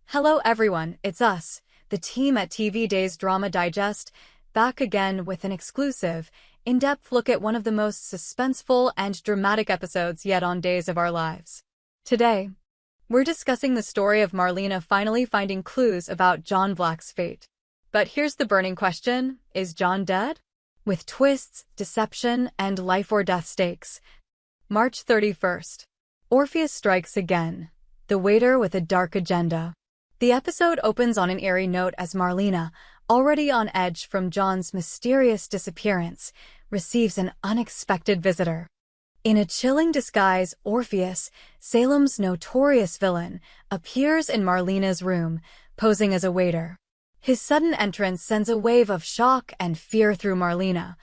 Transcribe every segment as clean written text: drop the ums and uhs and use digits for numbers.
Hello everyone, it's us, the team at TV Days Drama Digest, back again with an exclusive, in-depth look at one of the most suspenseful and dramatic episodes yet on Days of Our Lives. Today, we're discussing the story of Marlena finally finding clues about John Black's fate. But here's the burning question, is John dead? With twists, deception, and life-or-death stakes. March 31st. Orpheus strikes again, the waiter with a dark agenda. The episode opens on an eerie note as Marlena, already on edge from John's mysterious disappearance, receives an unexpected visitor. In a chilling disguise, Orpheus, Salem's notorious villain, appears in Marlena's room, posing as a waiter. His sudden entrance sends a wave of shock and fear through Marlena,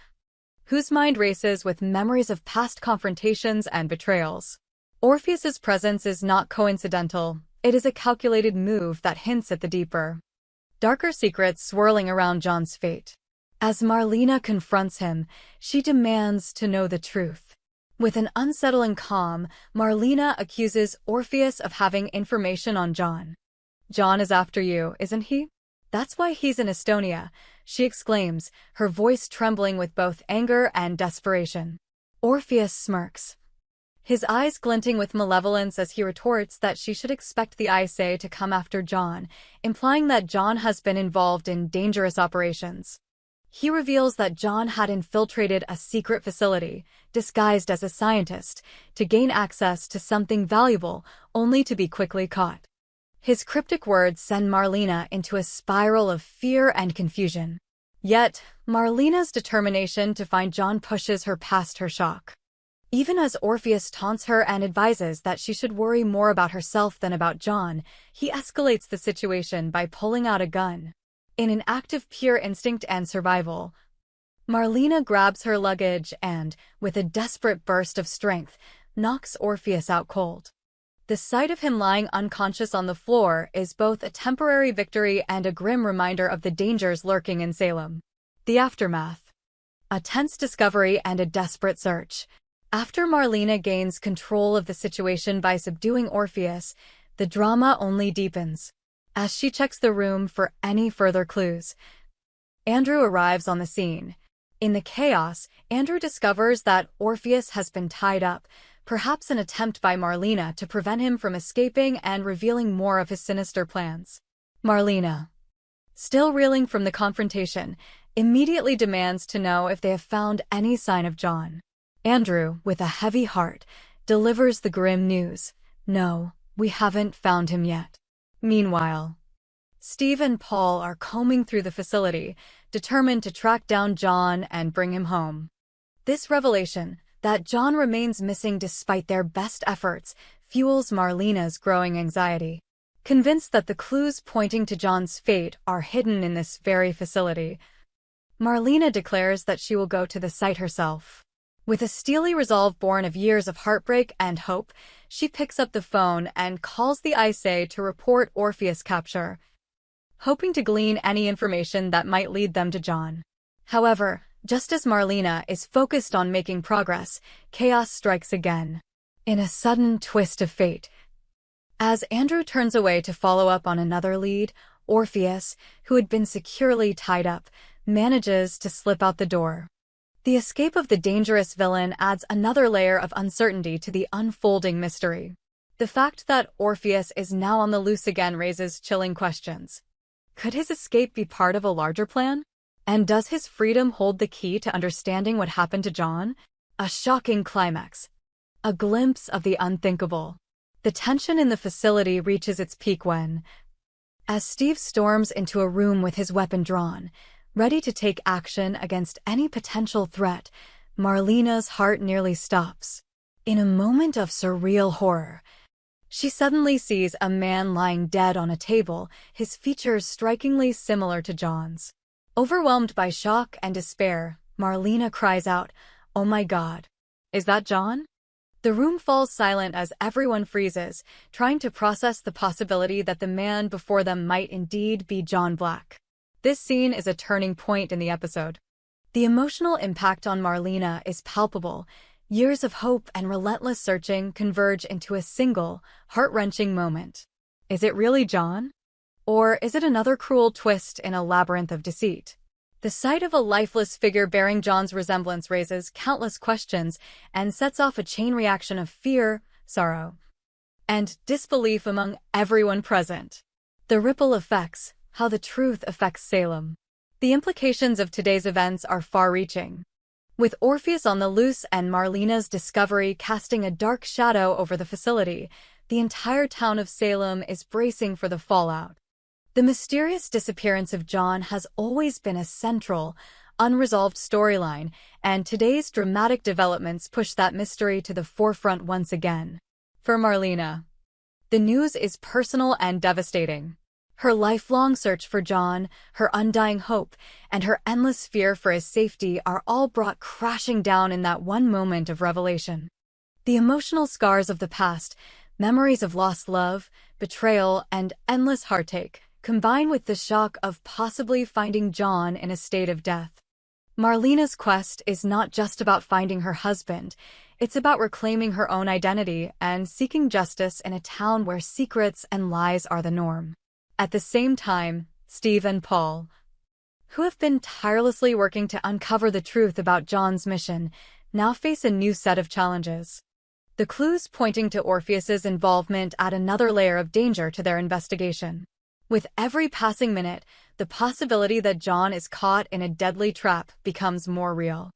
whose mind races with memories of past confrontations and betrayals. Orpheus's presence is not coincidental. It is a calculated move that hints at the deeper, darker secrets swirling around John's fate. As Marlena confronts him, she demands to know the truth. With an unsettling calm, Marlena accuses Orpheus of having information on John. "John is after you, isn't he? That's why he's in Estonia," she exclaims, her voice trembling with both anger and desperation. Orpheus smirks, his eyes glinting with malevolence as he retorts that she should expect the ISA to come after John, implying that John has been involved in dangerous operations. He reveals that John had infiltrated a secret facility, disguised as a scientist, to gain access to something valuable, only to be quickly caught. His cryptic words send Marlena into a spiral of fear and confusion. Yet, Marlena's determination to find John pushes her past her shock. Even as Orpheus taunts her and advises that she should worry more about herself than about John, he escalates the situation by pulling out a gun. In an act of pure instinct and survival, Marlena grabs her luggage and, with a desperate burst of strength, knocks Orpheus out cold. The sight of him lying unconscious on the floor is both a temporary victory and a grim reminder of the dangers lurking in Salem. The aftermath. A tense discovery and a desperate search. After Marlena gains control of the situation by subduing Orpheus, the drama only deepens. As she checks the room for any further clues, Andrew arrives on the scene. In the chaos, Andrew discovers that Orpheus has been tied up, perhaps an attempt by Marlena to prevent him from escaping and revealing more of his sinister plans. Marlena, still reeling from the confrontation, immediately demands to know if they have found any sign of John. Andrew, with a heavy heart, delivers the grim news. "No, we haven't found him yet." Meanwhile, Steve and Paul are combing through the facility, determined to track down John and bring him home. This revelation, that John remains missing despite their best efforts, fuels Marlena's growing anxiety. Convinced that the clues pointing to John's fate are hidden in this very facility, Marlena declares that she will go to the site herself. With a steely resolve born of years of heartbreak and hope, she picks up the phone and calls the ISA to report Orpheus' capture, hoping to glean any information that might lead them to John. However, just as Marlena is focused on making progress, chaos strikes again. In a sudden twist of fate, as Andrew turns away to follow up on another lead, Orpheus, who had been securely tied up, manages to slip out the door. The escape of the dangerous villain adds another layer of uncertainty to the unfolding mystery. The fact that Orpheus is now on the loose again raises chilling questions. Could his escape be part of a larger plan? And does his freedom hold the key to understanding what happened to John? A shocking climax. A glimpse of the unthinkable. The tension in the facility reaches its peak when, as Steve storms into a room with his weapon drawn, ready to take action against any potential threat, Marlena's heart nearly stops. In a moment of surreal horror, she suddenly sees a man lying dead on a table, his features strikingly similar to John's. Overwhelmed by shock and despair, Marlena cries out, "Oh my God! Is that John?" The room falls silent as everyone freezes, trying to process the possibility that the man before them might indeed be John Black. This scene is a turning point in the episode. The emotional impact on Marlena is palpable. Years of hope and relentless searching converge into a single, heart-wrenching moment. Is it really John? Or is it another cruel twist in a labyrinth of deceit? The sight of a lifeless figure bearing John's resemblance raises countless questions and sets off a chain reaction of fear, sorrow, and disbelief among everyone present. The ripple effects, how the truth affects Salem. The implications of today's events are far-reaching. With Orpheus on the loose and Marlena's discovery casting a dark shadow over the facility, the entire town of Salem is bracing for the fallout. The mysterious disappearance of John has always been a central, unresolved storyline, and today's dramatic developments push that mystery to the forefront once again. For Marlena, the news is personal and devastating. Her lifelong search for John, her undying hope, and her endless fear for his safety are all brought crashing down in that one moment of revelation. The emotional scars of the past, memories of lost love, betrayal, and endless heartache, combine with the shock of possibly finding John in a state of death. Marlena's quest is not just about finding her husband, it's about reclaiming her own identity and seeking justice in a town where secrets and lies are the norm. At the same time, Steve and Paul, who have been tirelessly working to uncover the truth about John's mission, now face a new set of challenges. The clues pointing to Orpheus's involvement add another layer of danger to their investigation. With every passing minute, the possibility that John is caught in a deadly trap becomes more real.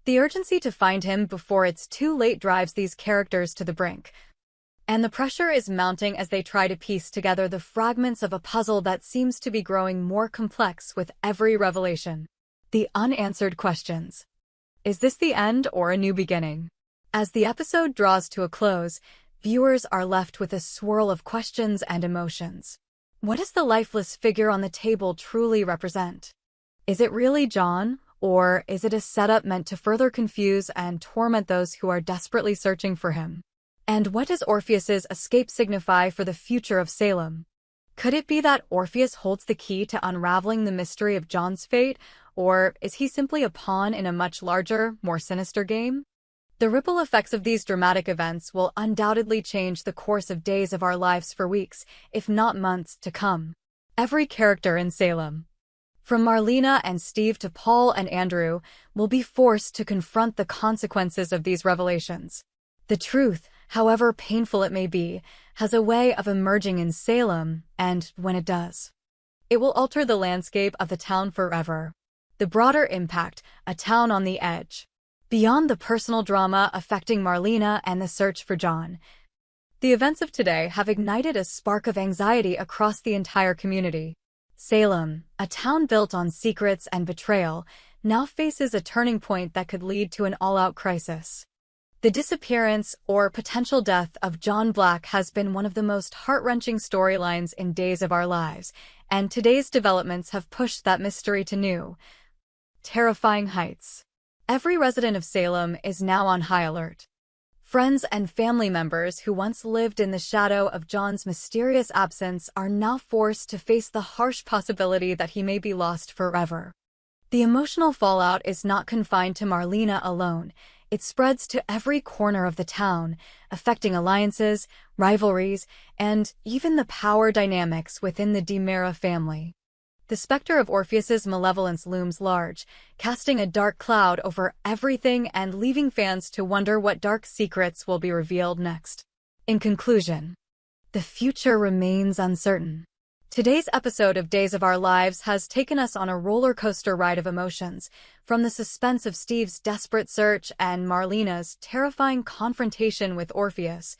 The urgency to find him before it's too late drives these characters to the brink. And the pressure is mounting as they try to piece together the fragments of a puzzle that seems to be growing more complex with every revelation. The unanswered questions. Is this the end or a new beginning? As the episode draws to a close, viewers are left with a swirl of questions and emotions. What does the lifeless figure on the table truly represent? Is it really John, or is it a setup meant to further confuse and torment those who are desperately searching for him? And what does Orpheus's escape signify for the future of Salem? Could it be that Orpheus holds the key to unraveling the mystery of John's fate, or is he simply a pawn in a much larger, more sinister game? The ripple effects of these dramatic events will undoubtedly change the course of days of our lives for weeks, if not months, to come. Every character in Salem, from Marlena and Steve to Paul and Andrew, will be forced to confront the consequences of these revelations. The truth, however painful it may be, has a way of emerging in Salem, and when it does, it will alter the landscape of the town forever. The broader impact, a town on the edge. Beyond the personal drama affecting Marlena and the search for John, the events of today have ignited a spark of anxiety across the entire community. Salem, a town built on secrets and betrayal, now faces a turning point that could lead to an all-out crisis. The disappearance or potential death of John Black has been one of the most heart-wrenching storylines in Days of Our Lives, and today's developments have pushed that mystery to new, terrifying heights. Every resident of Salem is now on high alert. Friends and family members who once lived in the shadow of John's mysterious absence are now forced to face the harsh possibility that he may be lost forever. The emotional fallout is not confined to Marlena alone. It spreads to every corner of the town, affecting alliances, rivalries, and even the power dynamics within the DiMera family. The specter of Orpheus's malevolence looms large, casting a dark cloud over everything and leaving fans to wonder what dark secrets will be revealed next. In conclusion, the future remains uncertain. Today's episode of Days of Our Lives has taken us on a roller coaster ride of emotions, from the suspense of Steve's desperate search and Marlena's terrifying confrontation with Orpheus,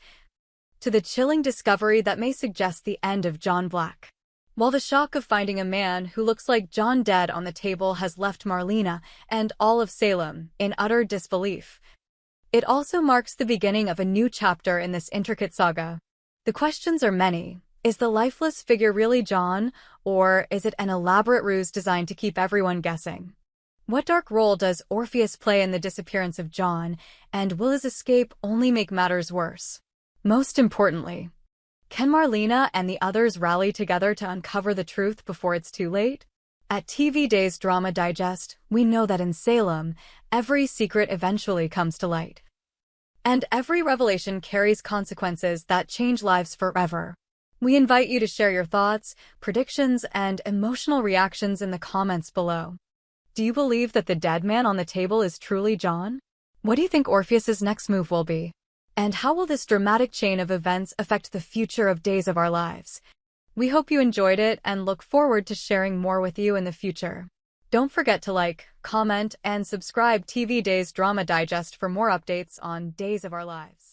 to the chilling discovery that may suggest the end of John Black. While the shock of finding a man who looks like John dead on the table has left Marlena and all of Salem in utter disbelief, it also marks the beginning of a new chapter in this intricate saga. The questions are many. Is the lifeless figure really John, or is it an elaborate ruse designed to keep everyone guessing? What dark role does Orpheus play in the disappearance of John, and will his escape only make matters worse? Most importantly, can Marlena and the others rally together to uncover the truth before it's too late? At TV Days Drama Digest, we know that in Salem, every secret eventually comes to light. And every revelation carries consequences that change lives forever. We invite you to share your thoughts, predictions, and emotional reactions in the comments below. Do you believe that the dead man on the table is truly John? What do you think Orpheus's next move will be? And how will this dramatic chain of events affect the future of Days of Our Lives? We hope you enjoyed it and look forward to sharing more with you in the future. Don't forget to like, comment, and subscribe TV Days Drama Digest for more updates on Days of Our Lives.